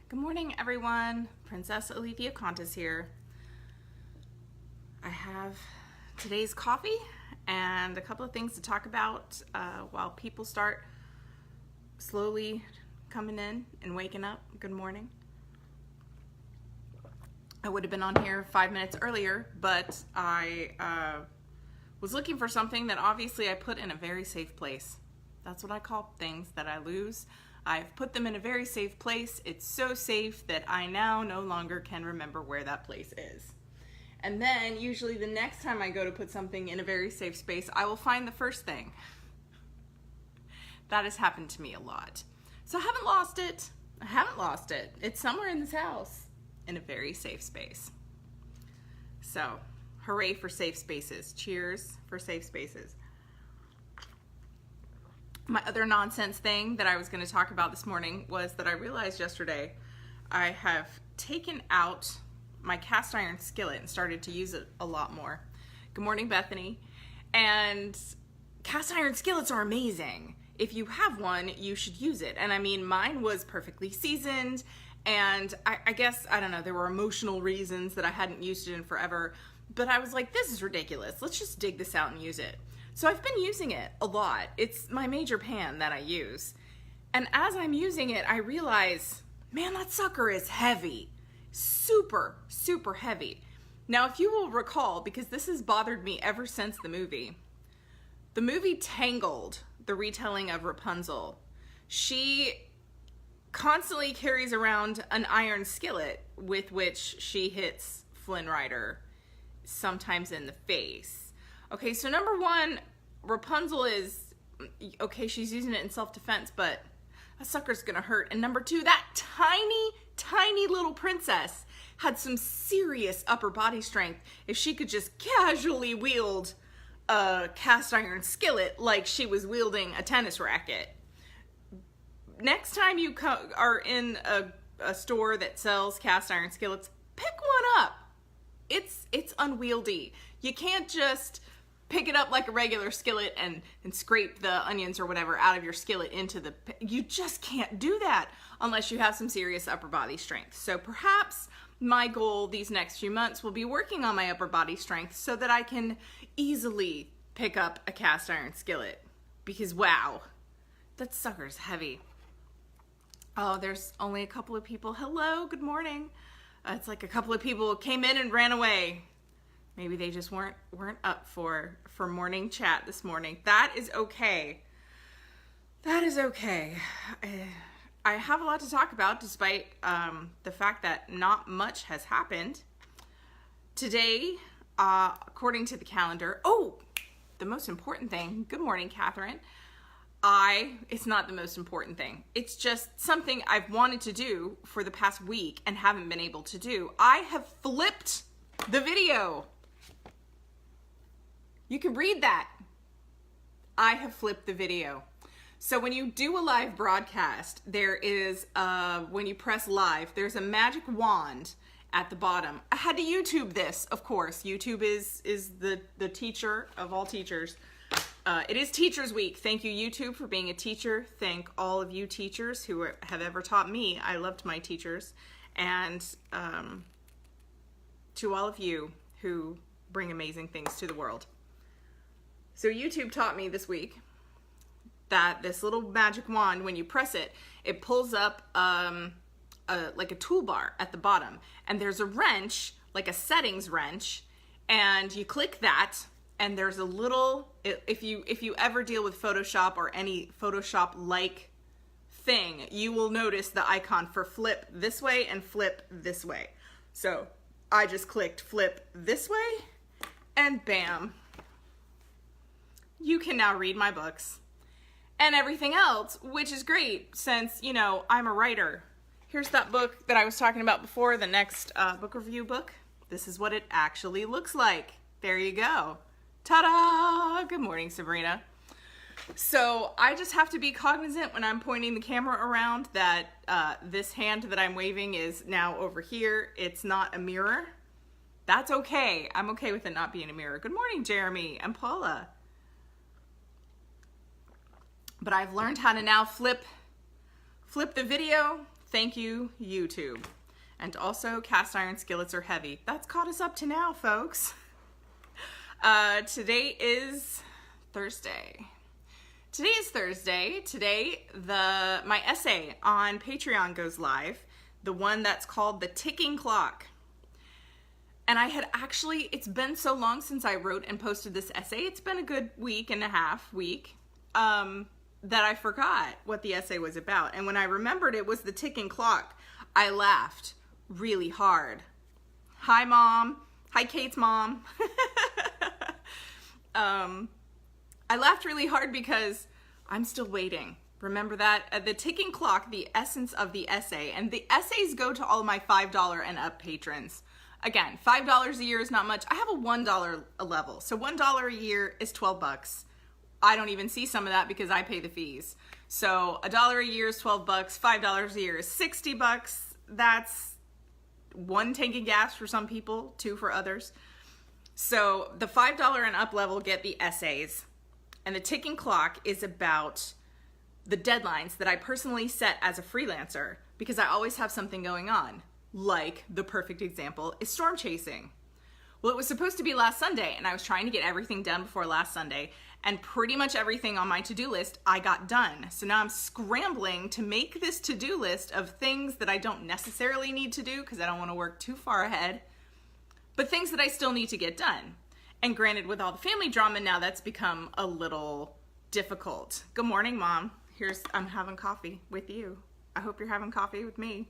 Good morning, everyone. Princess Alethea Kontis here. I have today's coffee and a couple of things to talk about while people start slowly coming in and waking up. Good morning. I would have been on here 5 minutes earlier, but I was looking for something that obviously I put in a very safe place. That's what I call things that I lose. I've put them in a very safe place. It's so safe that I now no longer can remember where that place is. And then usually the next time I go to put something in a very safe space, I will find the first thing. That has happened to me a lot. So I haven't lost it. I haven't lost it. It's somewhere in this house in a very safe space. So hooray for safe spaces. Cheers for safe spaces. My other nonsense thing that I was going to talk about this morning was that I realized yesterday I have taken out my cast iron skillet and started to use it a lot more. Good morning, Bethany. And cast iron skillets are amazing. If you have one, you should use it. And I mean, mine was perfectly seasoned, and I guess, I don't know, there were emotional reasons that I hadn't used it in forever, but I was like, this is ridiculous. Let's just dig this out and use it. So I've been using it a lot. It's my major pan that I use. And as I'm using it, I realize, man, that sucker is heavy. Super, super heavy. Now, if you will recall, because this has bothered me ever since the movie Tangled, the retelling of Rapunzel, she constantly carries around an iron skillet with which she hits Flynn Rider, sometimes in the face. Okay, so number one, Rapunzel is, okay, she's using it in self-defense, but that sucker's gonna hurt. And number two, that tiny, tiny little princess had some serious upper body strength if she could just casually wield a cast iron skillet like she was wielding a tennis racket. Next time you are in a store that sells cast iron skillets, pick one up. It's unwieldy. You can't just pick it up like a regular skillet and scrape the onions or whatever out of your skillet into the... You just can't do that unless you have some serious upper body strength. So perhaps my goal these next few months will be working on my upper body strength so that I can easily pick up a cast iron skillet. Because wow, that sucker's heavy. Oh, there's only a couple of people. Hello, good morning. It's like a couple of people came in and ran away. Maybe they just weren't up for morning chat this morning. That is okay. That is okay. I have a lot to talk about despite the fact that not much has happened. Today, according to the calendar, the most important thing, good morning, Catherine. It's not the most important thing. It's just something I've wanted to do for the past week and haven't been able to do. I have flipped the video. You can read that. I have flipped the video. So when you do a live broadcast, there is, when you press live, there's a magic wand at the bottom. I had to YouTube this, of course. YouTube is the teacher of all teachers. It is Teachers Week. Thank you, YouTube, for being a teacher. Thank all of you teachers who have ever taught me. I loved my teachers. And to all of you who bring amazing things to the world. So YouTube taught me this week that this little magic wand, when you press it, it pulls up like a toolbar at the bottom. And there's a wrench, like a settings wrench, and you click that, and there's a little, if you ever deal with Photoshop or any Photoshop-like thing, you will notice the icon for flip this way and flip this way. So I just clicked flip this way, and bam. You can now read my books and everything else, which is great since, you know, I'm a writer. Here's that book that I was talking about before, the next book review book. This is what it actually looks like. There you go. Ta-da! Good morning, Sabrina. So I just have to be cognizant when I'm pointing the camera around that this hand that I'm waving is now over here. It's not a mirror. That's okay. I'm okay with it not being a mirror. Good morning, Jeremy and Paula. But I've learned how to now flip the video Thank you, YouTube. And also, cast iron skillets are heavy. That's caught us up to now, folks. Today is Thursday. Today, my essay on Patreon goes live. The one that's called The Ticking Clock. And I had actually, it's been so long since I wrote and posted this essay. It's been a good week and a half, that I forgot what the essay was about. And when I remembered it was the ticking clock, I laughed really hard. Hi, Mom. Hi, Kate's mom. I laughed really hard because I'm still waiting. Remember that? The ticking clock, the essence of the essay, and the essays go to all of my $5 and up patrons. Again, $5 a year is not much. I have a $1 a level. So $1 a year is 12 bucks. I don't even see some of that because I pay the fees. So $1 a year is 12 bucks. $5 a year is 60 bucks. That's 1 tank of gas for some people, 2 for others. So the $5 and up level get the essays. And the ticking clock is about the deadlines that I personally set as a freelancer because I always have something going on. Like, the perfect example is Stormchasing. Well, it was supposed to be last Sunday, and I was trying to get everything done before last Sunday, and pretty much everything on my to-do list I got done. So now I'm scrambling to make this to-do list of things that I don't necessarily need to do because I don't want to work too far ahead, but things that I still need to get done. And granted, with all the family drama now, that's become a little difficult. Good morning, Mom. I'm having coffee with you. I hope you're having coffee with me.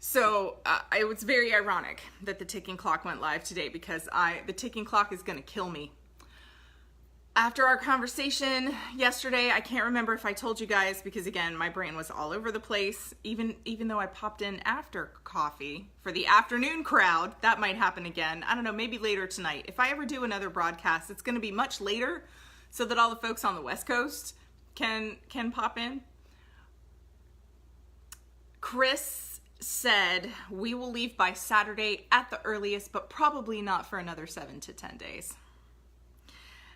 So it was very ironic that the ticking clock went live today because the ticking clock is going to kill me. After our conversation yesterday, I can't remember if I told you guys because, again, my brain was all over the place. Even though I popped in after coffee for the afternoon crowd, that might happen again. I don't know, maybe later tonight. If I ever do another broadcast, it's going to be much later so that all the folks on the West Coast can pop in. Chris said we will leave by Saturday at the earliest, but probably not for another 7 to 10 days.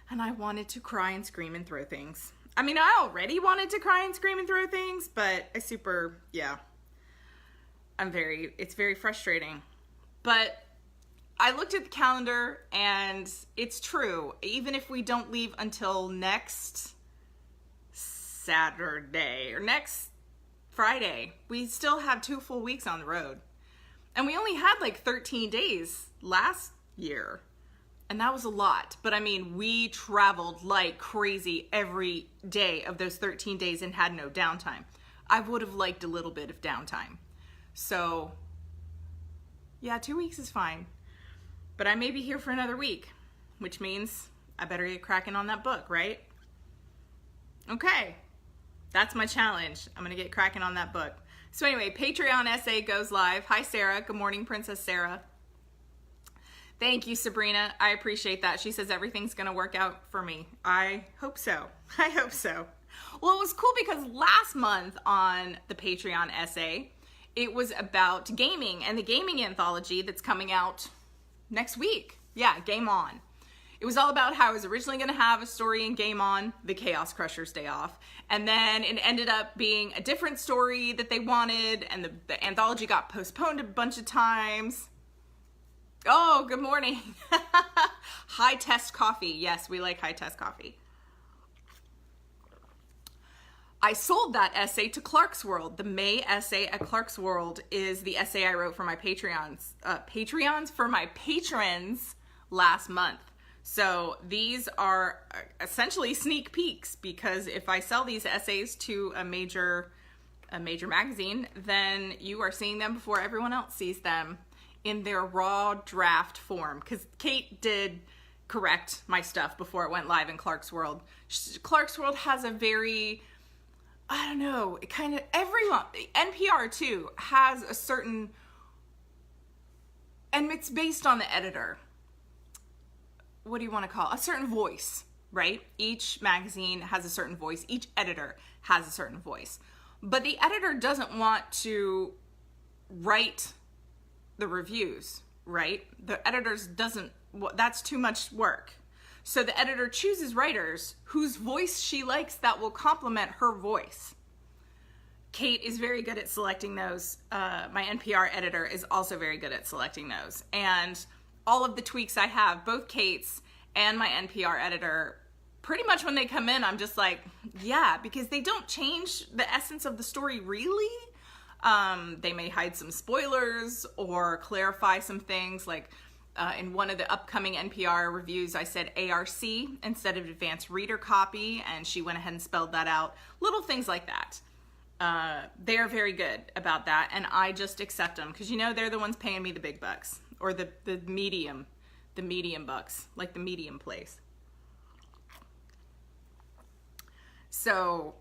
And I wanted to cry and scream and throw things. I mean, I already wanted to cry and scream and throw things, but it's very frustrating. But I looked at the calendar and it's true. Even if we don't leave until next Saturday or next Friday, we still have 2 full weeks on the road. And we only had like 13 days last year. And that was a lot. But I mean, we traveled like crazy every day of those 13 days and had no downtime. I would have liked a little bit of downtime. So yeah, 2 weeks is fine. But I may be here for another week, which means I better get cracking on that book, right? Okay. That's my challenge. I'm going to get cracking on that book. So anyway, Patreon essay goes live. Hi, Sarah. Good morning, Princess Sarah. Thank you, Sabrina. I appreciate that. She says everything's going to work out for me. I hope so. I hope so. Well, it was cool because last month on the Patreon essay, it was about gaming and the gaming anthology that's coming out next week. Yeah, Game On. It was all about how I was originally going to have a story in Game On, the Chaos Crushers Day Off, and then it ended up being a different story that they wanted, and the anthology got postponed a bunch of times. Oh, good morning. High Test Coffee. Yes, we like High Test Coffee. I sold that essay to Clark's World. The May essay at Clark's World is the essay I wrote for my Patreons for my patrons last month. So these are essentially sneak peeks because if I sell these essays to a major magazine, then you are seeing them before everyone else sees them in their raw draft form. Because Kate did correct my stuff before it went live in Clark's World. Clark's World has a very, I don't know, it kind of, everyone, NPR too, has a certain, and it's based on the editor. What do you want to call it? A certain voice, right? Each magazine has a certain voice. Each editor has a certain voice. But the editor doesn't want to write the reviews, right? The editors doesn't, that's too much work. So the editor chooses writers whose voice she likes that will complement her voice. Kate is very good at selecting those. My NPR editor is also very good at selecting those. And all of the tweaks I have, both Kate's and my NPR editor, pretty much when they come in, I'm just like, yeah, because they don't change the essence of the story really. They may hide some spoilers or clarify some things. Like in one of the upcoming NPR reviews, I said ARC instead of advanced reader copy, and she went ahead and spelled that out. Little things like that. They are very good about that, and I just accept them because, you know, they're the ones paying me the big bucks, or the medium bucks, like the medium place. So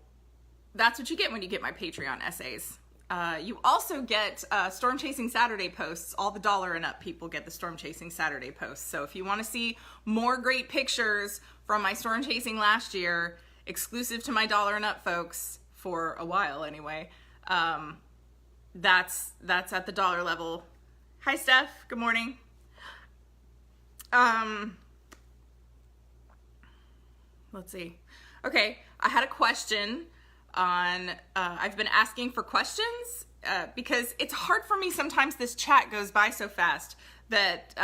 that's what you get when you get my Patreon essays. You also get Stormchasing Saturday posts. All the $1 and up people get the Stormchasing Saturday posts. So if you want to see more great pictures from my Stormchasing last year, exclusive to my $1 and up folks, for a while anyway, that's at the $1 level. Hi Steph, good morning. Let's see. Okay, I had a question on, I've been asking for questions because it's hard for me sometimes. This chat goes by so fast that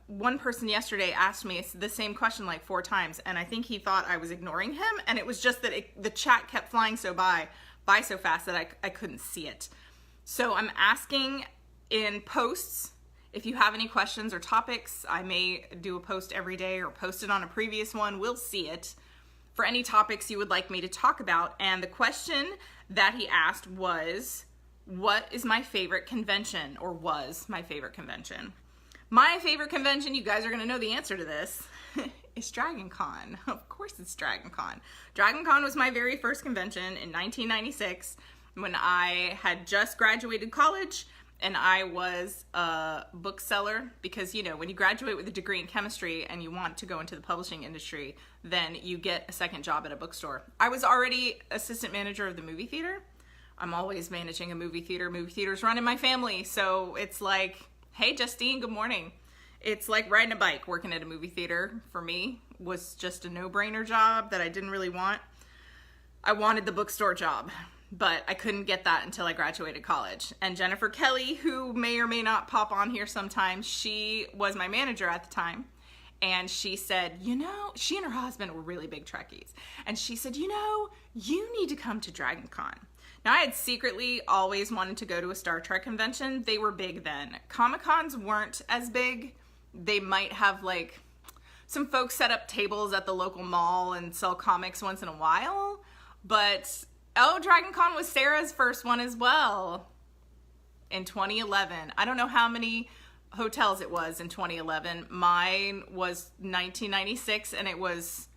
one person yesterday asked me the same question like 4 times, and I think he thought I was ignoring him, and it was just that the chat kept flying so by so fast that I couldn't see it. So I'm asking in posts, if you have any questions or topics, I may do a post every day or post it on a previous one. We'll see it. For any topics you would like me to talk about. And the question that he asked was, what is my favorite convention, or was my favorite convention? My favorite convention, you guys are going to know the answer to this, is DragonCon. Of course it's DragonCon. DragonCon was my very first convention in 1996 when I had just graduated college, and I was a bookseller because, you know, when you graduate with a degree in chemistry and you want to go into the publishing industry, then you get a second job at a bookstore. I was already assistant manager of the movie theater. I'm always managing a movie theater. Movie theaters run in my family, so it's like, hey, Justine, good morning. It's like riding a bike. Working at a movie theater for me was just a no-brainer job that I didn't really want. I wanted the bookstore job, but I couldn't get that until I graduated college. And Jennifer Kelly, who may or may not pop on here sometimes, she was my manager at the time. And she said, you know, she and her husband were really big Trekkies. And she said, you know, you need to come to DragonCon. Now, I had secretly always wanted to go to a Star Trek convention. They were big then. Comic-Cons weren't as big. They might have, like, some folks set up tables at the local mall and sell comics once in a while. But, oh, DragonCon was Sarah's first one as well in 2011. I don't know how many hotels it was in 2011. Mine was 1996, and it was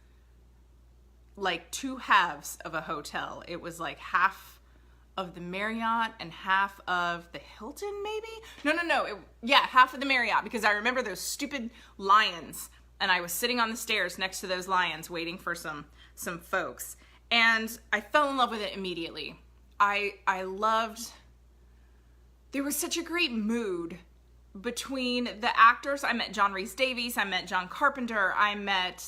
like 2 halves of a hotel. It was like half of the Marriott and half of the Hilton, maybe? No. Yeah, half of the Marriott, because I remember those stupid lions, and I was sitting on the stairs next to those lions waiting for some folks. And I fell in love with it immediately. I loved, there was such a great mood between the actors. I met John Rhys Davies, I met John Carpenter, I met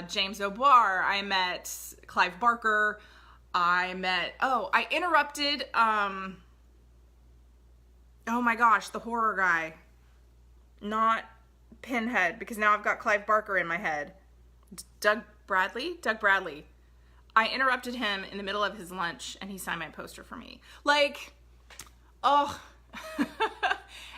James O'Barr, I met Clive Barker, I interrupted, oh my gosh, the horror guy. Not Pinhead, because now I've got Clive Barker in my head. Doug Bradley. I interrupted him in the middle of his lunch, and he signed my poster for me. Like, oh,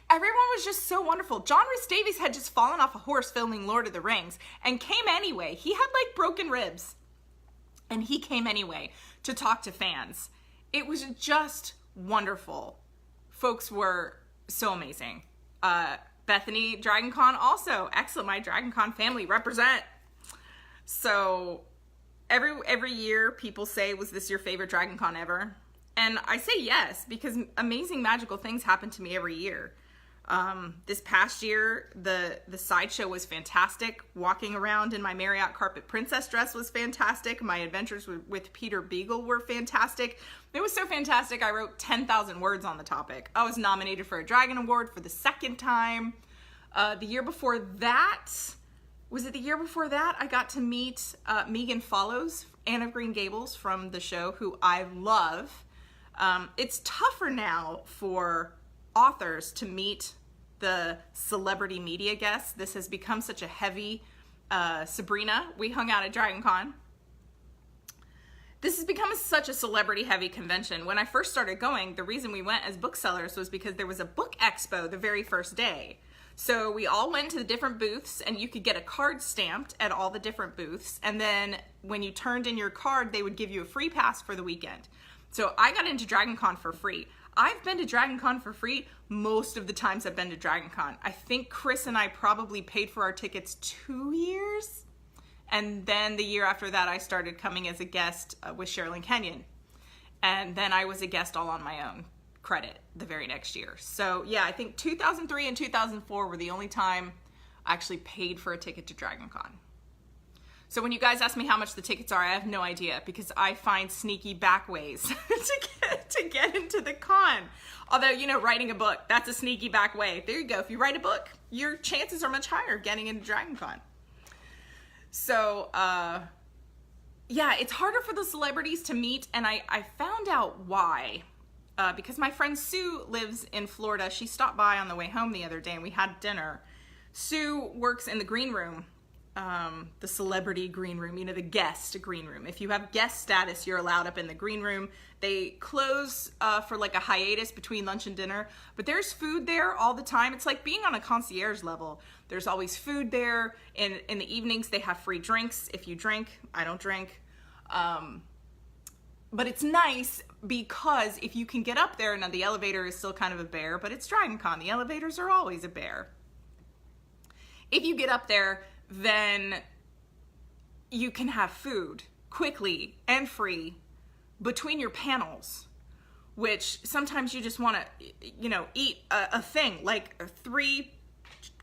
everyone was just so wonderful. John Rhys Davies had just fallen off a horse filming Lord of the Rings and came anyway. He had like broken ribs, and he came anyway to talk to fans. It was just wonderful. Folks were so amazing. Bethany, DragonCon also. Excellent. My DragonCon family represent. So every year people say, was this your favorite DragonCon ever? And I say yes, because amazing magical things happen to me every year. This past year, the sideshow was fantastic. Walking around in my Marriott carpet princess dress was fantastic. My adventures with Peter Beagle were fantastic. It was so fantastic, I wrote 10,000 words on the topic. I was nominated for a Dragon Award for the 2nd time. The year before that, was it the year before that? I got to meet Megan Follows, Anne of Green Gables from the show, who I love. It's tougher now for authors to meet the celebrity media guests. This has become such a heavy, Sabrina, we hung out at DragonCon. This has become such a celebrity heavy convention. When I first started going, the reason we went as booksellers was because there was a book expo the very first day. So we all went to the different booths and you could get a card stamped at all the different booths. And then when you turned in your card, they would give you a free pass for the weekend. So I got into DragonCon for free. I've been to DragonCon for free most of the times I've been to DragonCon. I think Chris and I probably paid for our tickets 2 years. And then the year after that, I started coming as a guest with Sherilyn Kenyon. And then I was a guest all on my own credit the very next year. So yeah, I think 2003 and 2004 were the only time I actually paid for a ticket to DragonCon. So when you guys ask me how much the tickets are, I have no idea because I find sneaky back ways to get into the con. Although, you know, writing a book, that's a sneaky back way. There you go. If you write a book, your chances are much higher of getting into DragonCon. So, yeah, it's harder for the celebrities to meet, and I found out why. Because my friend Sue lives in Florida. She stopped by on the way home the other day, and we had dinner. Sue works in the green room, the celebrity green room, you know, the guest green room. If you have guest status, you're allowed up in the green room. They close for like a hiatus between lunch and dinner, but there's food there all the time. It's like being on a concierge level. There's always food there. In the evenings, they have free drinks if you drink. I don't drink. But it's nice because if you can get up there, now the elevator is still kind of a bear, but it's DragonCon. The elevators are always a bear. If you get up there, then you can have food quickly and free between your panels, which sometimes you just want to, you know, eat a thing, like 3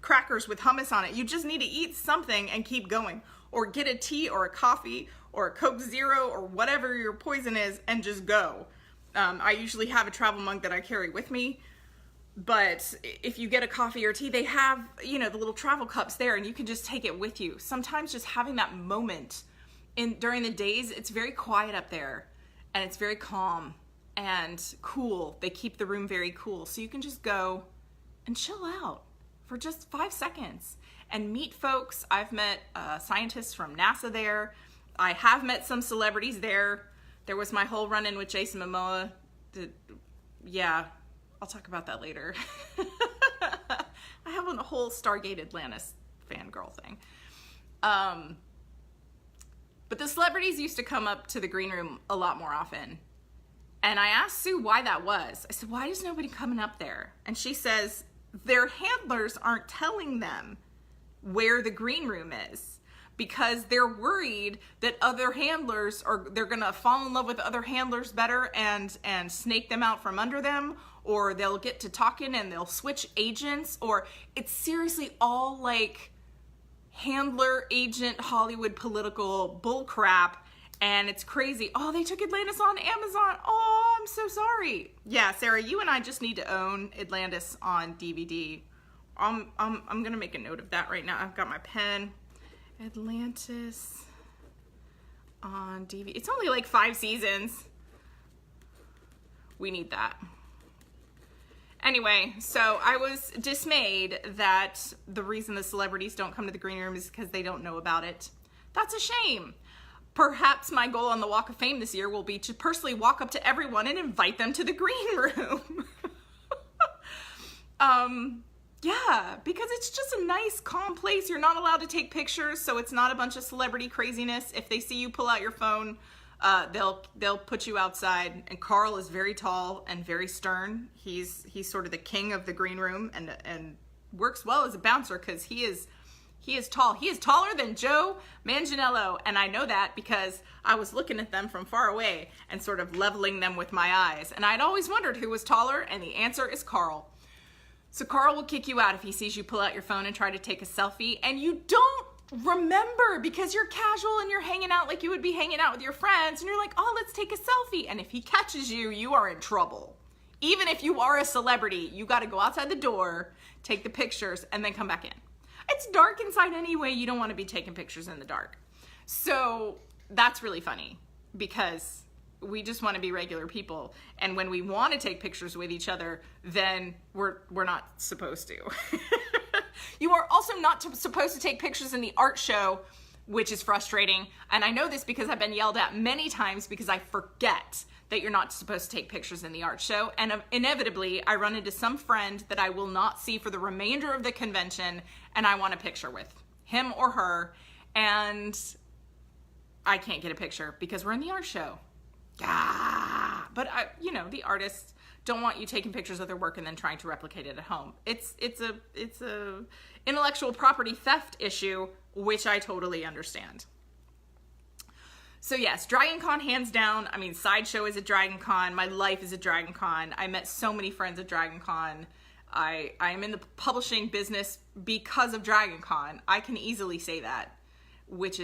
crackers with hummus on it. You just need to eat something and keep going, or get a tea or a coffee or a Coke Zero or whatever your poison is and just go. I usually have a travel mug that I carry with me, but if you get a coffee or tea, they have, you know, the little travel cups there and you can just take it with you. Sometimes just having that moment during the days, it's very quiet up there and it's very calm and cool. They keep the room very cool. So you can just go and chill out for just 5 seconds and meet folks. I've met scientists from NASA there. I have met some celebrities there. There was my whole run-in with Jason Momoa. Yeah, I'll talk about that later. I have a whole Stargate Atlantis fangirl thing. But the celebrities used to come up to the green room a lot more often. And I asked Sue why that was. I said, why is nobody coming up there? And she says, their handlers aren't telling them where the green room is because they're worried that other handlers they're gonna fall in love with other handlers better and snake them out from under them, or they'll get to talking and they'll switch agents, or it's seriously all like handler agent Hollywood political bull crap. And it's crazy. Oh, they took Atlantis on Amazon. Oh, I'm so sorry. Yeah, Sarah, you and I just need to own Atlantis on DVD. I'm gonna make a note of that right now. I've got my pen. Atlantis on DVD. It's only like 5 seasons. We need that. Anyway, so I was dismayed that the reason the celebrities don't come to the green room is because they don't know about it. That's a shame. Perhaps my goal on the Walk of Fame this year will be to personally walk up to everyone and invite them to the green room. Yeah, because it's just a nice, calm place. You're not allowed to take pictures, so it's not a bunch of celebrity craziness. If they see you pull out your phone, they'll put you outside. And Carl is very tall and very stern. He's sort of the king of the green room and works well as a bouncer because he is tall. He is taller than Joe Manganiello, and I know that because I was looking at them from far away and sort of leveling them with my eyes. And I'd always wondered who was taller, and the answer is Carl. So Carl will kick you out if he sees you pull out your phone and try to take a selfie, and you don't remember because you're casual and you're hanging out like you would be hanging out with your friends, and you're like, oh, let's take a selfie. And if he catches you, you are in trouble. Even if you are a celebrity, you got to go outside the door, take the pictures, and then come back in. It's dark inside anyway. You don't want to be taking pictures in the dark. So that's really funny because We just want to be regular people. And when we want to take pictures with each other, then we're not supposed to. You are also not supposed to take pictures in the art show, which is frustrating. And I know this because I've been yelled at many times because I forget that you're not supposed to take pictures in the art show. And inevitably, I run into some friend that I will not see for the remainder of the convention, and I want a picture with him or her, and I can't get a picture because we're in the art show. Ah, but the artists don't want you taking pictures of their work and then trying to replicate it at home. It's a intellectual property theft issue, which I totally understand. So yes, DragonCon hands down. I mean, Sideshow is at DragonCon. My life is at DragonCon. I met so many friends at DragonCon. I am in the publishing business because of DragonCon. I can easily say that, which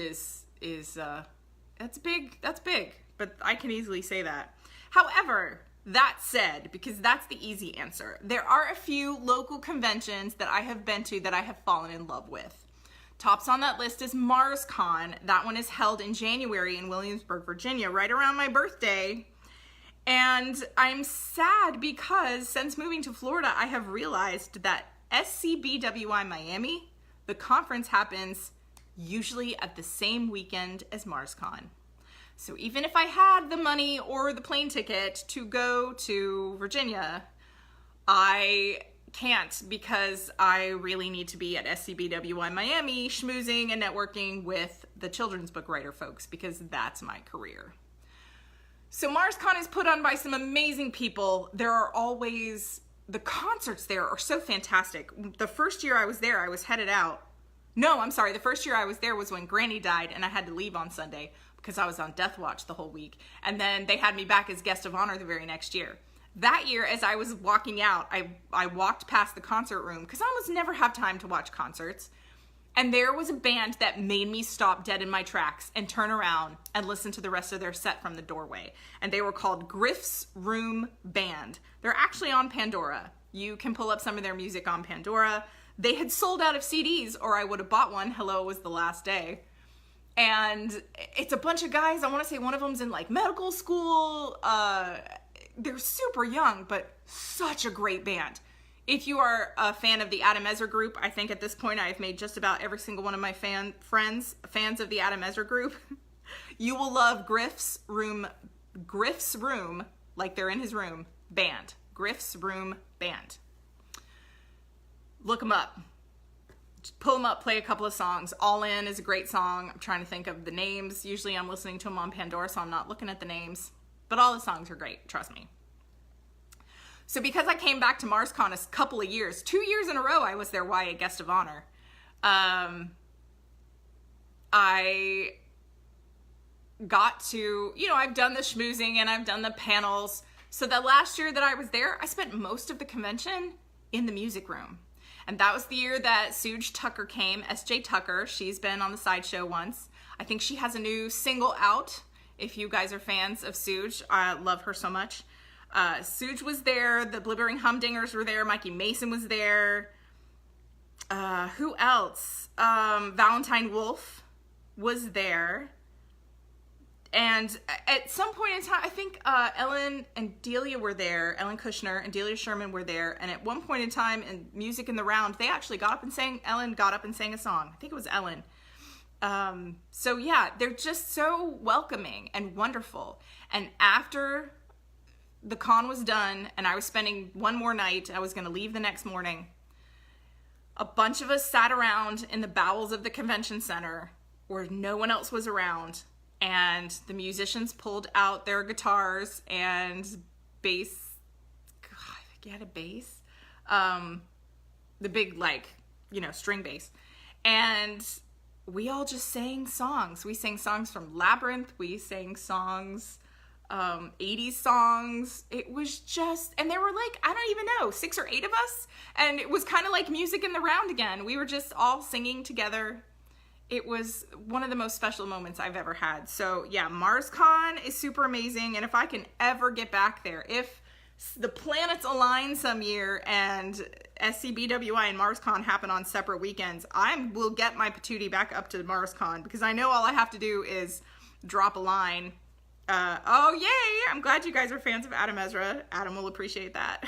that's big, but I can easily say that. However, that said, because that's the easy answer, there are a few local conventions that I have been to that I have fallen in love with. Tops on that list is MarsCon. That one is held in January in Williamsburg, Virginia, right around my birthday. And I'm sad because since moving to Florida, I have realized that SCBWI Miami, the conference happens usually at the same weekend as MarsCon. So even if I had the money or the plane ticket to go to Virginia, I can't because I really need to be at SCBWI Miami schmoozing and networking with the children's book writer folks because that's my career. So MarsCon is put on by some amazing people. There are always, the concerts there are so fantastic. The first year I was there, I was headed out. No, I'm sorry. The first year I was there was when Granny died and I had to leave on Sunday because I was on death watch the whole week. And then they had me back as guest of honor the very next year. That year, as I was walking out, I walked past the concert room because I almost never have time to watch concerts. And there was a band that made me stop dead in my tracks and turn around and listen to the rest of their set from the doorway. And they were called Griff's Room Band. They're actually on Pandora. You can pull up some of their music on Pandora. They had sold out of CDs or I would have bought one. Hello, it was the last day. And it's a bunch of guys. I want to say one of them's in like medical school. They're super young, but such a great band. If you are a fan of the Adam Ezra group, I think at this point I have made just about every single one of my fans of the Adam Ezra group. You will love Griff's Room, like they're in his room, band. Griff's Room Band. Look them up. Just pull them up, play a couple of songs. All In is a great song. I'm trying to think of the names. Usually I'm listening to them on Pandora, so I'm not looking at the names. But all the songs are great, trust me. So because I came back to MarsCon a couple of years, 2 years in a row I was their YA guest of honor. I got to, I've done the schmoozing and I've done the panels. So the last year that I was there, I spent most of the convention in the music room. And that was the year that Suge Tucker came, S.J. Tucker. She's been on the Sideshow once. I think she has a new single out. If you guys are fans of Suge, I love her so much. Suge was there. The Blibbering Humdingers were there. Mikey Mason was there. Who else? Valentine Wolf was there. And at some point in time, I think Ellen and Delia were there. Ellen Kushner and Delia Sherman were there. And at one point in time in Music in the Round, they actually Ellen got up and sang a song. I think it was Ellen. So yeah, they're just so welcoming and wonderful. And after the con was done and I was spending one more night, I was going to leave the next morning, a bunch of us sat around in the bowels of the convention center where no one else was around, and the musicians pulled out their guitars and bass. God, I think he had a bass. The big, string bass. And we all just sang songs. We sang songs from Labyrinth. We sang songs, 80s songs. It was just, and there were I don't even know, 6 or 8 of us. And it was kind of like Music in the Round again. We were just all singing together. It was one of the most special moments I've ever had. So yeah, MarsCon is super amazing. And if I can ever get back there, if the planets align some year and SCBWI and MarsCon happen on separate weekends, I will get my patootie back up to MarsCon because I know all I have to do is drop a line Oh, yay! I'm glad you guys are fans of Adam Ezra. Adam will appreciate that.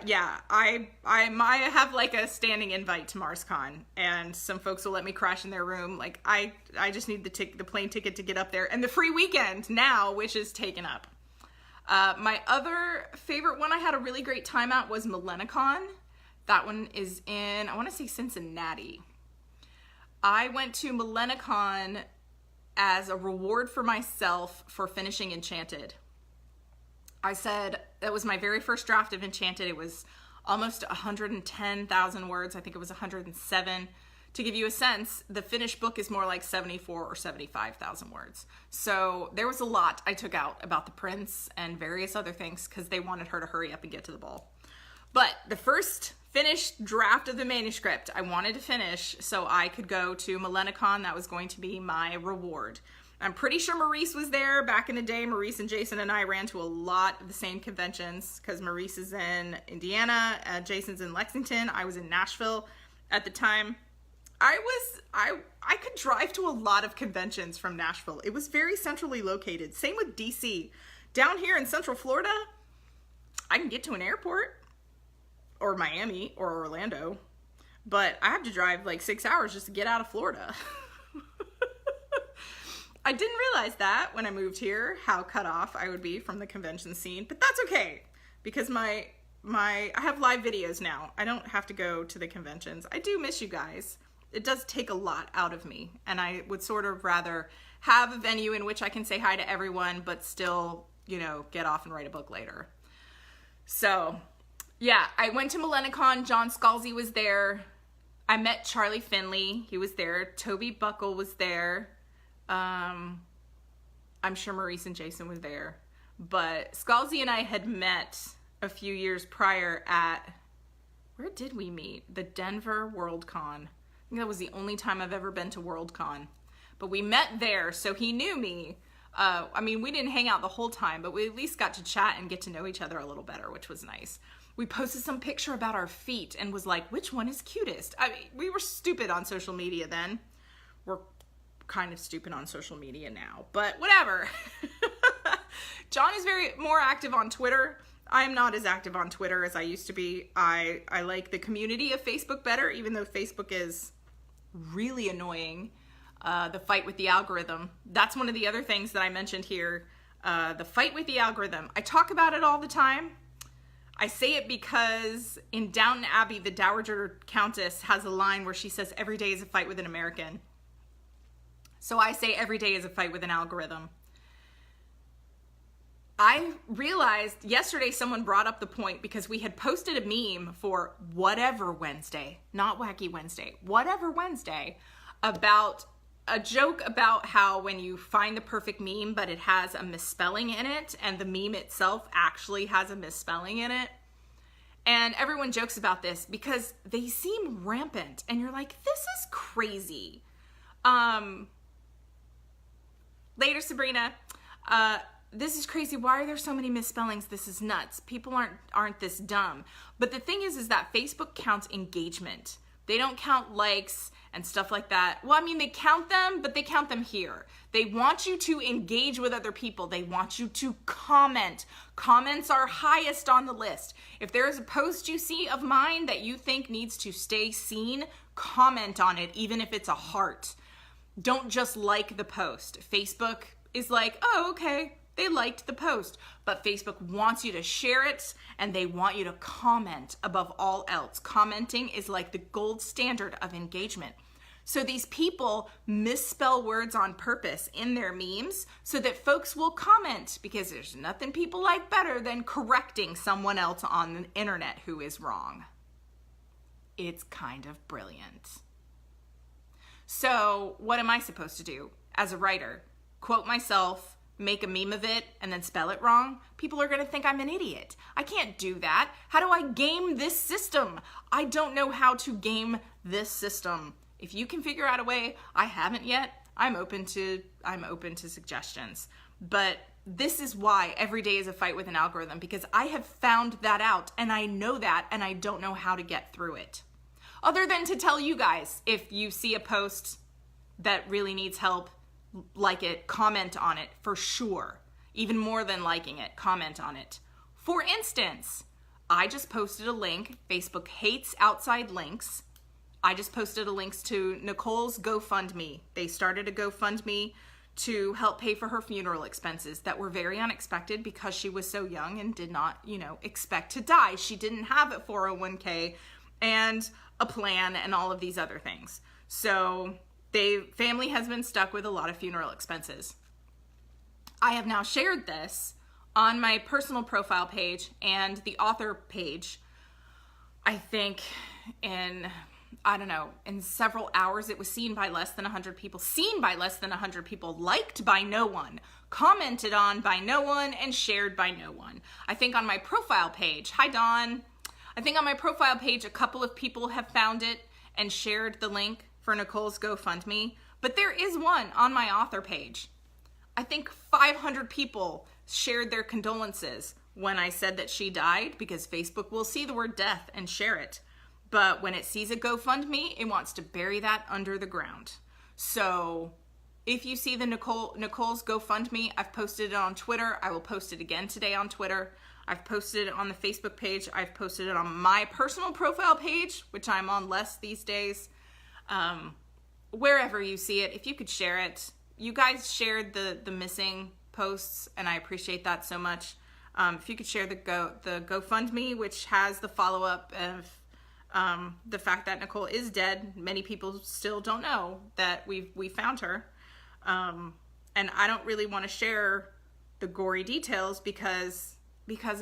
Yeah, I have like a standing invite to MarsCon, and some folks will let me crash in their room. Like, I just need the plane ticket to get up there, and the free weekend now, which is taken up. My other favorite one I had a really great time at was MilennaCon. That one is in, I want to say, Cincinnati. I went to MilennaCon as a reward for myself for finishing Enchanted. I said, that was my very first draft of Enchanted. It was almost 110,000 words. I think it was 107. To give you a sense, the finished book is more like 74 or 75,000 words. So there was a lot I took out about the prince and various other things because they wanted her to hurry up and get to the ball. But the first finished draft of the manuscript I wanted to finish so I could go to MilennaCon. That was going to be my reward. I'm pretty sure Maurice was there back in the day. Maurice and Jason and I ran to a lot of the same conventions because Maurice is in Indiana, Jason's in Lexington. I was in Nashville at the time. I could drive to a lot of conventions from Nashville. It was very centrally located. Same with DC. Down here in Central Florida, I can get to an airport or Miami or Orlando, but I have to drive like 6 hours just to get out of Florida. I didn't realize that when I moved here, how cut off I would be from the convention scene, but that's okay because I have live videos now. I don't have to go to the conventions. I do miss you guys. It does take a lot out of me, and I would sort of rather have a venue in which I can say hi to everyone, but still, you know, get off and write a book later. So, yeah, I went to MilennaCon. John Scalzi was there. I met Charlie Finley. He was there. Toby Buckle was there. I'm sure Maurice and Jason was there. But Scalzi and I had met a few years prior at, where did we meet? The Denver WorldCon. I think that was the only time I've ever been to WorldCon. But we met there, so he knew me. I mean, we didn't hang out the whole time, but we at least got to chat and get to know each other a little better, which was nice. We posted some picture about our feet and was like, which one is cutest? I mean, we were stupid on social media then. We're kind of stupid on social media now, but whatever. John is more active on Twitter. I am not as active on Twitter as I used to be. I like the community of Facebook better, even though Facebook is really annoying. The fight with the algorithm. That's one of the other things that I mentioned here. The fight with the algorithm. I talk about it all the time. I say it because in Downton Abbey, the Dowager Countess has a line where she says, every day is a fight with an American. So I say every day is a fight with an algorithm. I realized yesterday someone brought up the point because we had posted a meme for Whatever Wednesday, not Wacky Wednesday, Whatever Wednesday, about a joke about how when you find the perfect meme, but it has a misspelling in it, and the meme itself actually has a misspelling in it. And everyone jokes about this because they seem rampant, and you're like, this is crazy. Later, Sabrina. This is crazy. Why are there so many misspellings? This is nuts. People aren't this dumb. But the thing is that Facebook counts engagement. They don't count likes and stuff like that. Well, I mean, they count them, but they count them here. They want you to engage with other people. They want you to comment. Comments are highest on the list. If there is a post you see of mine that you think needs to stay seen, comment on it, even if it's a heart. Don't just like the post. Facebook is like, oh, okay, they liked the post. But Facebook wants you to share it, and they want you to comment above all else. Commenting is like the gold standard of engagement. So these people misspell words on purpose in their memes so that folks will comment, because there's nothing people like better than correcting someone else on the internet who is wrong. It's kind of brilliant. So what am I supposed to do as a writer? Quote myself, make a meme of it, and then spell it wrong? People are going to think I'm an idiot. I can't do that. How do I game this system? I don't know how to game this system. If you can figure out a way, I haven't yet, I'm open to suggestions. But this is why every day is a fight with an algorithm, because I have found that out, and I know that, and I don't know how to get through it. Other than to tell you guys, if you see a post that really needs help, like it, comment on it for sure. Even more than liking it, comment on it. For instance, I just posted a link. Facebook hates outside links. I just posted a link to Nicole's GoFundMe. They started a GoFundMe to help pay for her funeral expenses that were very unexpected because she was so young and did not, expect to die. She didn't have a 401k and a plan and all of these other things. So family has been stuck with a lot of funeral expenses. I have now shared this on my personal profile page and the author page. I think in several hours, it was seen by less than 100 people, liked by no one, commented on by no one, and shared by no one. I think on my profile page, hi Dawn, I think on my profile page, a couple of people have found it and shared the link for Nicole's GoFundMe, but there is one on my author page. I think 500 people shared their condolences when I said that she died, because Facebook will see the word death and share it. But when it sees a GoFundMe, it wants to bury that under the ground. So if you see the Nicole's GoFundMe, I've posted it on Twitter. I will post it again today on Twitter. I've posted it on the Facebook page. I've posted it on my personal profile page, which I'm on less these days. Wherever you see it, if you could share it. You guys shared the missing posts, and I appreciate that so much. If you could share the GoFundMe, which has the follow-up of the fact that Nicole is dead. Many people still don't know that we found her. And I don't really want to share the gory details because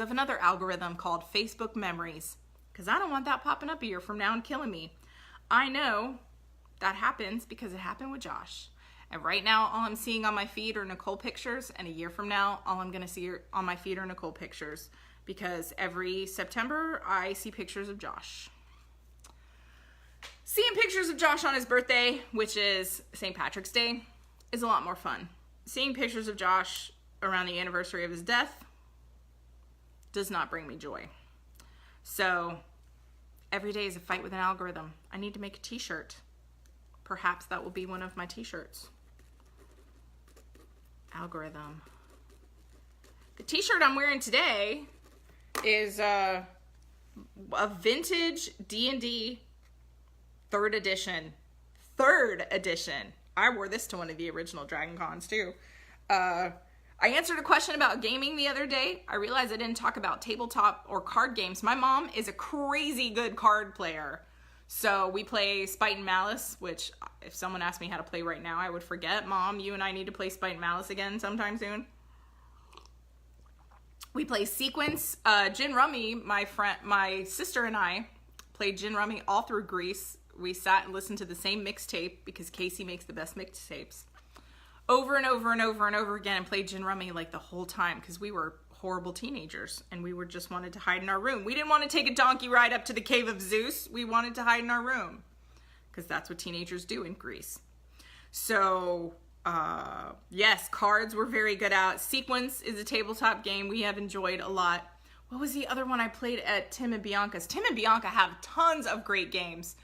of another algorithm called Facebook Memories. Because I don't want that popping up a year from now and killing me. I know that happens because it happened with Josh. And right now, all I'm seeing on my feed are Nicole pictures. And a year from now, all I'm going to see on my feed are Nicole pictures. Because every September, I see pictures of Josh. Seeing pictures of Josh on his birthday, which is St. Patrick's Day, is a lot more fun. Seeing pictures of Josh around the anniversary of his death does not bring me joy. So, every day is a fight with an algorithm. I need to make a t-shirt. Perhaps that will be one of my t-shirts. Algorithm. The t-shirt I'm wearing today is a vintage D&D third edition. I wore this to one of the original DragonCons too. I answered a question about gaming the other day. I realized I didn't talk about tabletop or card games. My mom is a crazy good card player. So we play Spite and Malice, which if someone asked me how to play right now, I would forget. Mom, you and I need to play Spite and Malice again sometime soon. We play Sequence, Gin Rummy. My sister and I played Gin Rummy all through Greece. We sat and listened to the same mixtape because Casey makes the best mixtapes. Over and over and over and over again, and played Gin Rummy like the whole time because we were horrible teenagers and we just wanted to hide in our room. We didn't want to take a donkey ride up to the cave of Zeus. We wanted to hide in our room because that's what teenagers do in Greece. So yes, cards we're very good at. Sequence is a tabletop game we have enjoyed a lot. What was the other one I played at Tim and Bianca's? Tim and Bianca have tons of great games,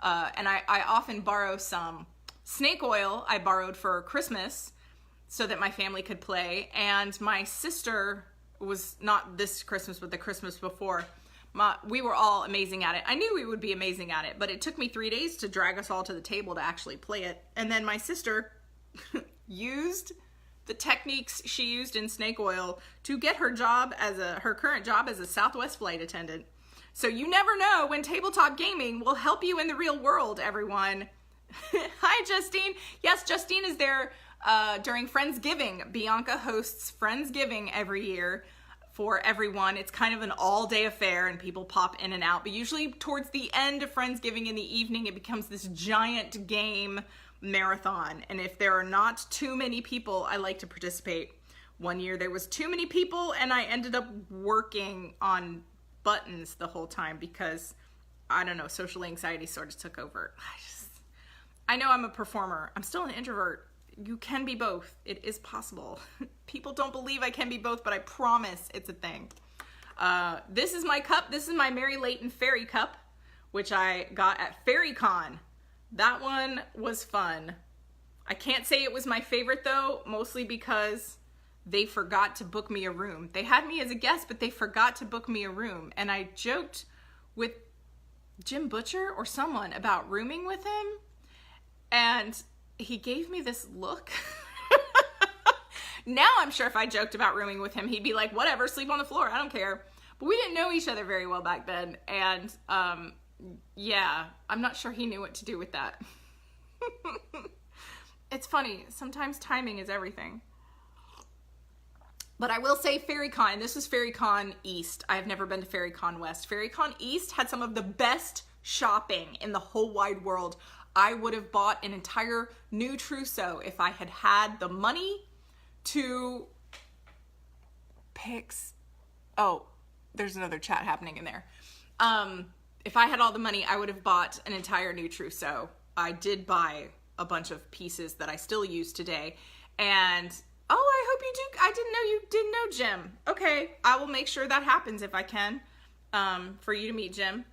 and I often borrow some. Snake Oil I borrowed for Christmas so that my family could play, and my sister was not this Christmas, but the Christmas before. We were all amazing at it. I knew we would be amazing at it, but it took me 3 days to drag us all to the table to actually play it. And then my sister used the techniques she used in Snake Oil to get her current job as a Southwest flight attendant. So you never know when tabletop gaming will help you in the real world, everyone. Hi, Justine. Yes, Justine is there during Friendsgiving. Bianca hosts Friendsgiving every year for everyone. It's kind of an all-day affair and people pop in and out. But usually towards the end of Friendsgiving in the evening, it becomes this giant game marathon. And if there are not too many people, I like to participate. One year there was too many people and I ended up working on buttons the whole time because, I don't know, social anxiety sort of took over. I know I'm a performer. I'm still an introvert. You can be both. It is possible. People don't believe I can be both, but I promise it's a thing. This is my cup. This is my Mary Layton Fairy Cup, which I got at FairyCon. That one was fun. I can't say it was my favorite though, mostly because they forgot to book me a room. They had me as a guest, but they forgot to book me a room. And I joked with Jim Butcher or someone about rooming with him, and he gave me this look. Now I'm sure if I joked about rooming with him, he'd be like, whatever, sleep on the floor, I don't care. But we didn't know each other very well back then, and yeah, I'm not sure he knew what to do with that. It's funny, sometimes timing is everything. But I will say FairyCon, this was FairyCon East. I have never been to FairyCon West. FairyCon East had some of the best shopping in the whole wide world. I would have bought an entire new trousseau if I had had the money to oh, there's another chat happening in there. If I had all the money, I would have bought an entire new trousseau. I did buy a bunch of pieces that I still use today. And oh, I hope you do. I didn't know you didn't know Jim. Okay, I will make sure that happens if I can, for you to meet Jim.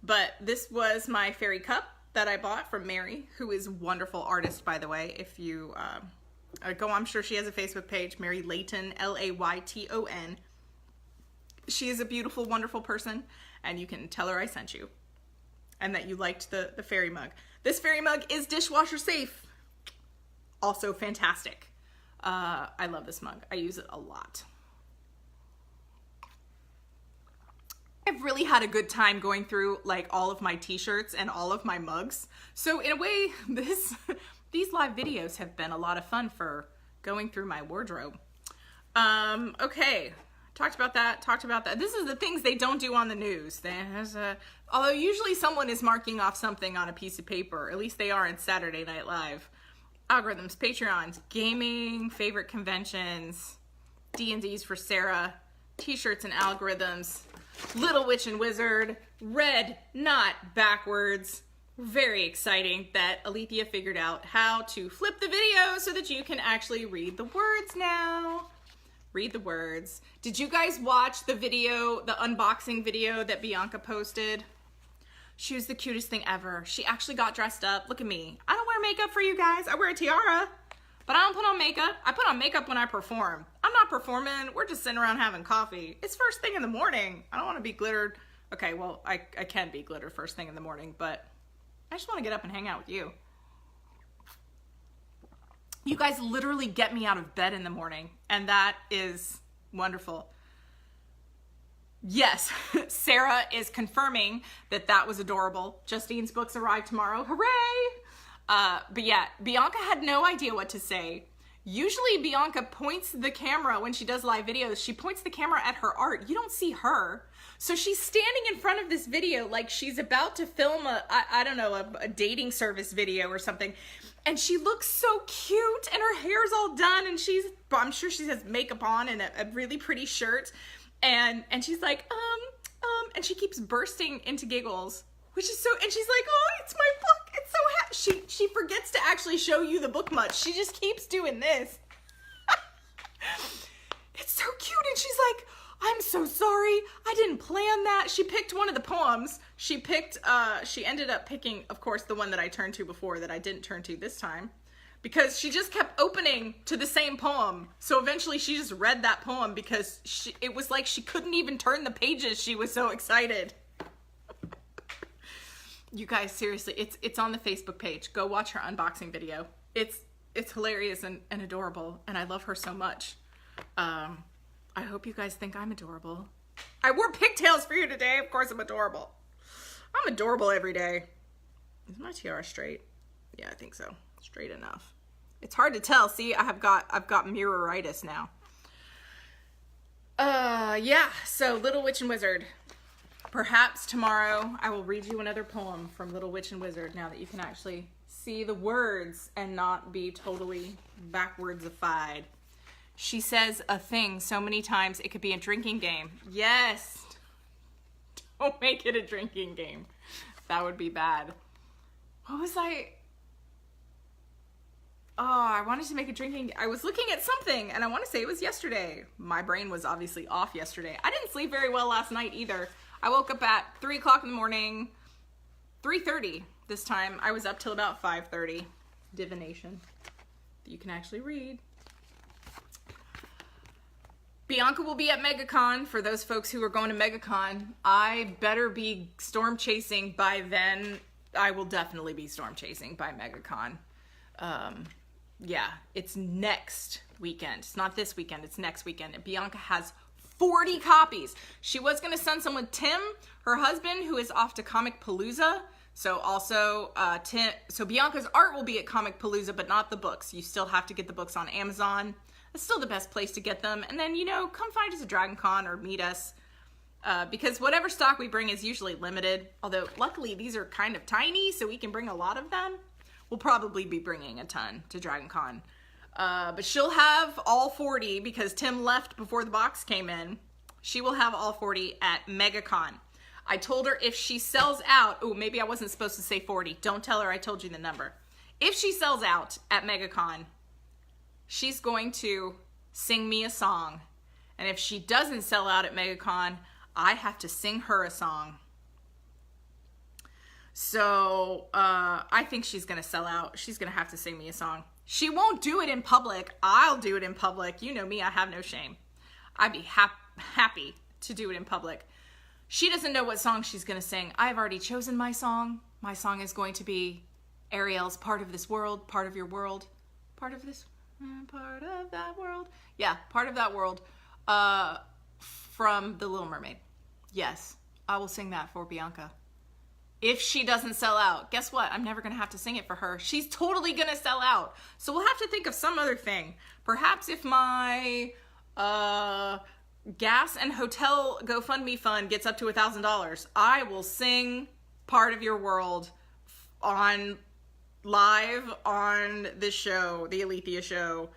But this was my fairy cup that I bought from Mary, who is a wonderful artist, by the way. If you go, I'm sure she has a Facebook page, Mary Layton, Layton. She is a beautiful, wonderful person, and you can tell her I sent you and that you liked the fairy mug. This fairy mug is dishwasher safe. Also fantastic. I love this mug. I use it a lot. I've really had a good time going through like all of my t-shirts and all of my mugs. So in a way, these live videos have been a lot of fun for going through my wardrobe. Okay, talked about that. This is the things they don't do on the news. Although usually someone is marking off something on a piece of paper, at least they are in Saturday Night Live. Algorithms, Patreons, gaming, favorite conventions, D&Ds for Sarah, t-shirts and algorithms, Little Witch and Wizard, red, not backwards. Very exciting that Alethea figured out how to flip the video so that you can actually read the words now. Read the words. Did you guys watch the video, the unboxing video that Bianca posted? She was the cutest thing ever. She actually got dressed up. Look at me. I don't wear makeup for you guys. I wear a tiara, but I don't put on makeup. I put on makeup when I perform. I'm not performing. We're just sitting around having coffee. It's first thing in the morning. I don't want to be glittered. Okay, well, I can be glittered first thing in the morning, but I just want to get up and hang out with you. You guys literally get me out of bed in the morning, and that is wonderful. Yes, Sarah is confirming that that was adorable. Justine's books arrive tomorrow. Hooray! But yeah, Bianca had no idea what to say. Usually Bianca points the camera when she does live videos. She points the camera at her art. You don't see her. So she's standing in front of this video like she's about to film I don't know, a dating service video or something. And she looks so cute and her hair's all done and I'm sure she has makeup on and a really pretty shirt. And she's like, and she keeps bursting into giggles, which is so, and she's like, oh, it's my book. It's so happy. She forgets to actually show you the book much. She just keeps doing this. It's so cute. And she's like, I'm so sorry. I didn't plan that. She picked one of the poems. She ended up picking, of course, the one that I turned to before that I didn't turn to this time. Because she just kept opening to the same poem. So eventually she just read that poem because it was like she couldn't even turn the pages. She was so excited. You guys, seriously, it's on the Facebook page. Go watch her unboxing video. It's hilarious and adorable, and I love her so much. I hope you guys think I'm adorable. I wore pigtails for you today. Of course I'm adorable. I'm adorable every day. Is my tiara straight? Yeah, I think so. Straight enough. It's hard to tell. See, I've got mirroritis now. Yeah, so Little Witch and Wizard. Perhaps tomorrow I will read you another poem from Little Witch and Wizard now that you can actually see the words and not be totally backwards-ified. She says a thing so many times it could be a drinking game. Yes! Don't make it a drinking game. That would be bad. What was I... Oh, I wanted to make a drinking... I was looking at something, and I want to say it was yesterday. My brain was obviously off yesterday. I didn't sleep very well last night either. I woke up at 3 o'clock in the morning. 3:30 this time. I was up till about 5:30. Divination. that you can actually read. Bianca will be at MegaCon. For those folks who are going to MegaCon, I better be storm chasing by then. I will definitely be storm chasing by MegaCon. Yeah, it's next weekend. It's not this weekend, it's next weekend. And Bianca has 40 copies. She was going to send some with Tim, her husband, who is off to Comic Palooza. So also, so Bianca's art will be at Comic Palooza, but not the books. You still have to get the books on Amazon. It's still the best place to get them. And then, you know, come find us at DragonCon or meet us. Because whatever stock we bring is usually limited. Although, luckily, these are kind of tiny, so we can bring a lot of them. We'll probably be bringing a ton to DragonCon. But she'll have all 40 because Tim left before the box came in. She will have all 40 at MegaCon. I told her if she sells out... Oh, maybe I wasn't supposed to say 40. Don't tell her I told you the number. If she sells out at MegaCon, she's going to sing me a song. And if she doesn't sell out at MegaCon, I have to sing her a song. So, I think she's going to sell out. She's going to have to sing me a song. She won't do it in public. I'll do it in public. You know me, I have no shame. I'd be happy to do it in public. She doesn't know what song she's going to sing. I've already chosen my song. My song is going to be Ariel's Part of This World, Part of Your World, Part of This... Part of That World. Yeah, Part of That World from The Little Mermaid. Yes, I will sing that for Bianca. If she doesn't sell out, guess what? I'm never going to have to sing it for her. She's totally going to sell out. So we'll have to think of some other thing. Perhaps if my gas and hotel GoFundMe fund gets up to $1,000, I will sing Part of Your World on live on this show, the Alethea Show.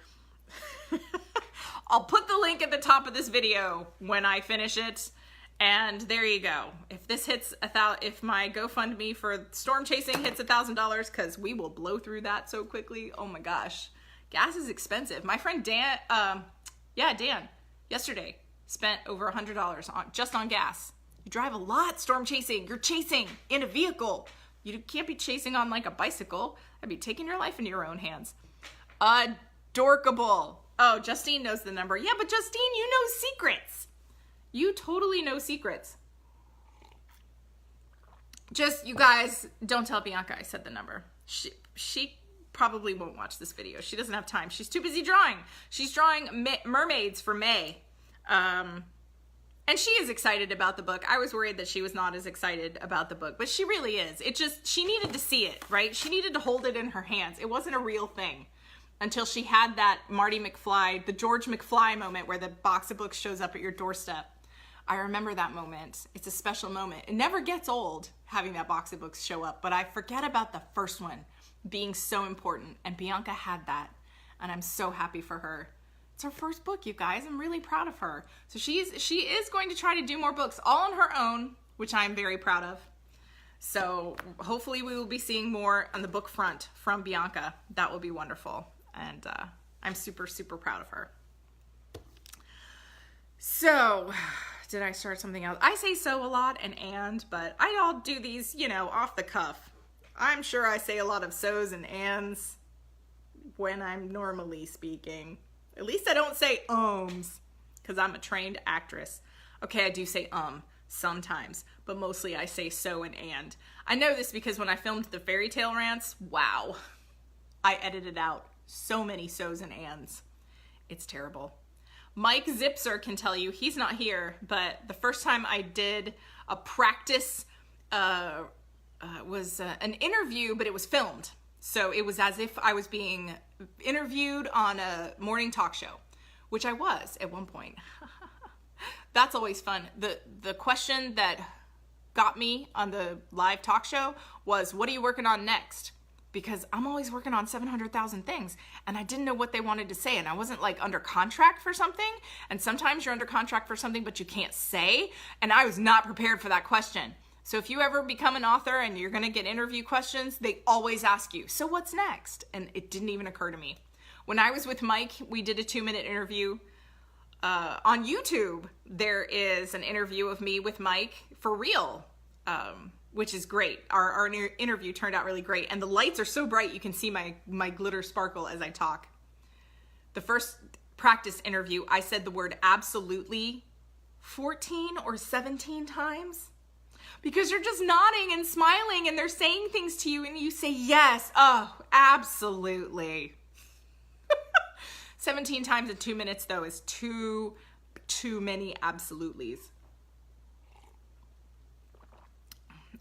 I'll put the link at the top of this video when I finish it, and there you go. If this hits if my GoFundMe for storm chasing hits $1,000, because we will blow through that so quickly. Oh my gosh, gas is expensive. My friend Dan, Dan, yesterday spent over $100 just on gas. You drive a lot storm chasing. You're chasing in a vehicle. You can't be chasing on like a bicycle. I'd be taking your life into your own hands. Adorkable. Oh, Justine knows the number. Yeah, but Justine, you know secrets. You totally know secrets. Just, you guys, don't tell Bianca I said the number. She probably won't watch this video. She doesn't have time. She's too busy drawing. She's drawing mermaids for May. And she is excited about the book. I was worried that she was not as excited about the book, but she really is. She needed to see it, right? She needed to hold it in her hands. It wasn't a real thing until she had that Marty McFly, the George McFly moment where the box of books shows up at your doorstep. I remember that moment. It's a special moment. It never gets old having that box of books show up, but I forget about the first one being so important, and Bianca had that, and I'm so happy for her. It's her first book, you guys. I'm really proud of her. So she is going to try to do more books all on her own, which I'm very proud of. So hopefully we will be seeing more on the book front from Bianca. That will be wonderful. And I'm super, super proud of her. So, did I start something else? I say so a lot and, but I'll do these, you know, off the cuff. I'm sure I say a lot of so's and ands when I'm normally speaking. At least I don't say ums, because I'm a trained actress. Okay, I do say sometimes, but mostly I say so and. I know this because when I filmed the fairy tale rants, wow, I edited out so many so's and ands. It's terrible. Mike Zipser can tell you, he's not here, but the first time I did a practice was an interview, but it was filmed. So it was as if I was being interviewed on a morning talk show, which I was at one point. That's always fun. The question that got me on the live talk show was, what are you working on next? Because I'm always working on 700,000 things, and I didn't know what they wanted to say, and I wasn't like under contract for something, and sometimes you're under contract for something but you can't say, and I was not prepared for that question. So if you ever become an author and you're gonna get interview questions, they always ask you, so what's next? And it didn't even occur to me. When I was with Mike, we did a 2-minute interview. On YouTube, there is an interview of me with Mike for real, which is great. Our interview turned out really great. And the lights are so bright, you can see my glitter sparkle as I talk. the first practice interview, I said the word absolutely 14 or 17 times. Because you're just nodding and smiling and they're saying things to you and you say yes. Oh, absolutely. 17 times in 2 minutes though is too many absolutelys.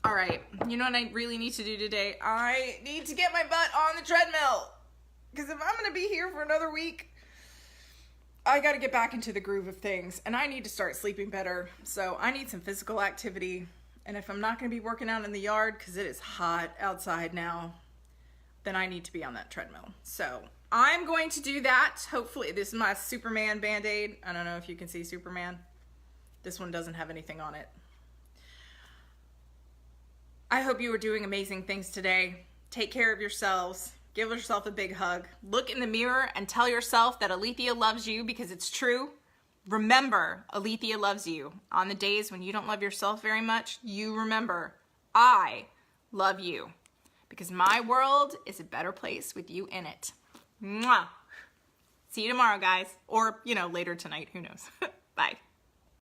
All right, you know what I really need to do today? I need to get my butt on the treadmill. Because if I'm gonna be here for another week, I gotta get back into the groove of things. And I need to start sleeping better. So I need some physical activity. And if I'm not gonna be working out in the yard, because it is hot outside now, then I need to be on that treadmill. So I'm going to do that. Hopefully, this is my Superman Band-Aid. I don't know if you can see Superman. This one doesn't have anything on it. I hope you are doing amazing things today. Take care of yourselves. Give yourself a big hug. Look in the mirror and tell yourself that Alethea loves you because it's true. Remember, Alethea loves you. On the days when you don't love yourself very much, you remember, I love you. Because my world is a better place with you in it. Mwah. See you tomorrow, guys. Or, later tonight. Who knows? Bye.